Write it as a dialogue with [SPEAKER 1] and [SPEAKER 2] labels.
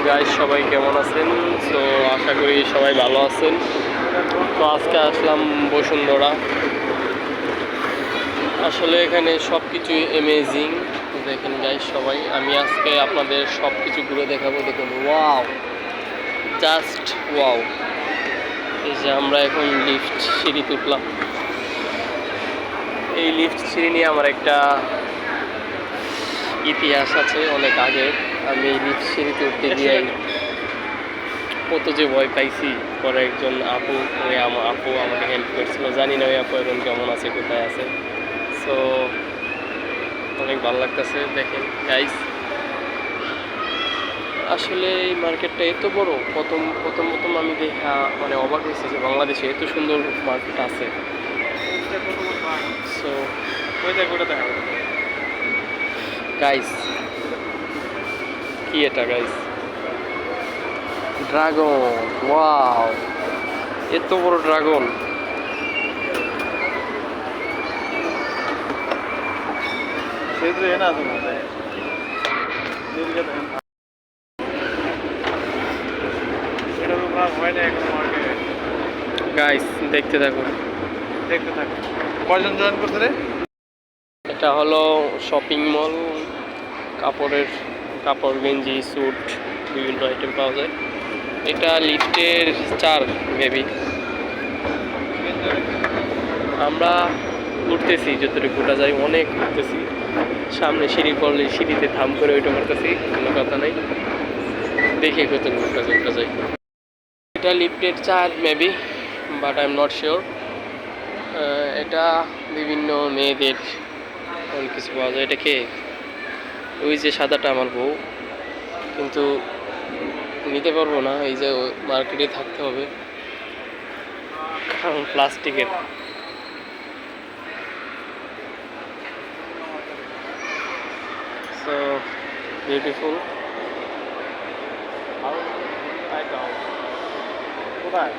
[SPEAKER 1] Guys সবাই কেমন আছেন? তো আশা করি সবাই ভালো আছেন। তো আজকে আসলাম বসুন্ধরা। আসলে এখানে সব কিছুই অ্যামেজিং। দেখেন গাইস সবাই, আমি আজকে আপনাদের সব কিছু ঘুরে দেখাবো। দেখুন, ওয়াও, জাস্ট ওয়াও। এই যে আমরা এখন লিফট সিঁড়িতে উঠলাম। এই লিফট সিঁড়ি নিয়ে আমার একটা ইতিহাস আছে অনেক আগে। আমি এই লিফট সিঁড়িতে উঠতে গিয়ে কত যে ভয় পাইছি। পরে একজন আপু, আপু আমাকে হেল্প করছিল। জানি না ওই আপু এখন কেমন আছে, কোথায় আছে। সো অনেক ভালো লাগতেছে। দেখেন গাইস, আসলে এই মার্কেটটা এত বড়। প্রথম প্রথম প্রথম আমি দেখা মানে অবাক হয়েছি যে বাংলাদেশে এত সুন্দর মার্কেট আছে। সো গাইস, কি এটা গাইস? ড্রাগন, ওয়াও, এত বড় ড্রাগন। গাইস দেখতে থাকুন।
[SPEAKER 2] কয়জন জয়েন করছে রে?
[SPEAKER 1] এটা হলো শপিং মল। কাপড়ের কাপড়, গেঞ্জি, স্যুট, বিভিন্ন আইটেম পাওয়া যায়। এটা লিফটের 4 মেবি। আমরা উঠতেছি, যতটুকু উঠা যায় অনেক উঠতেছি। সামনে সিঁড়ি পড়লে সিঁড়িতে থাম করে ওইটা করতেছি, কোনো কথা নেই। দেখে কতটুকু উঠা যায়। এটা লিফটের 4 maybe, but I am not sure. এটা বিভিন্ন মেয়েদের অনেক কিছু পাওয়া যায়। এটা কে? ওই যে সাদাটা আমার বউ, কিন্তু নিতে পারবো না। এই যে মার্কেটে থাকতে হবে, কারণ প্লাস্টিকের। So beautiful.
[SPEAKER 2] কোথায়?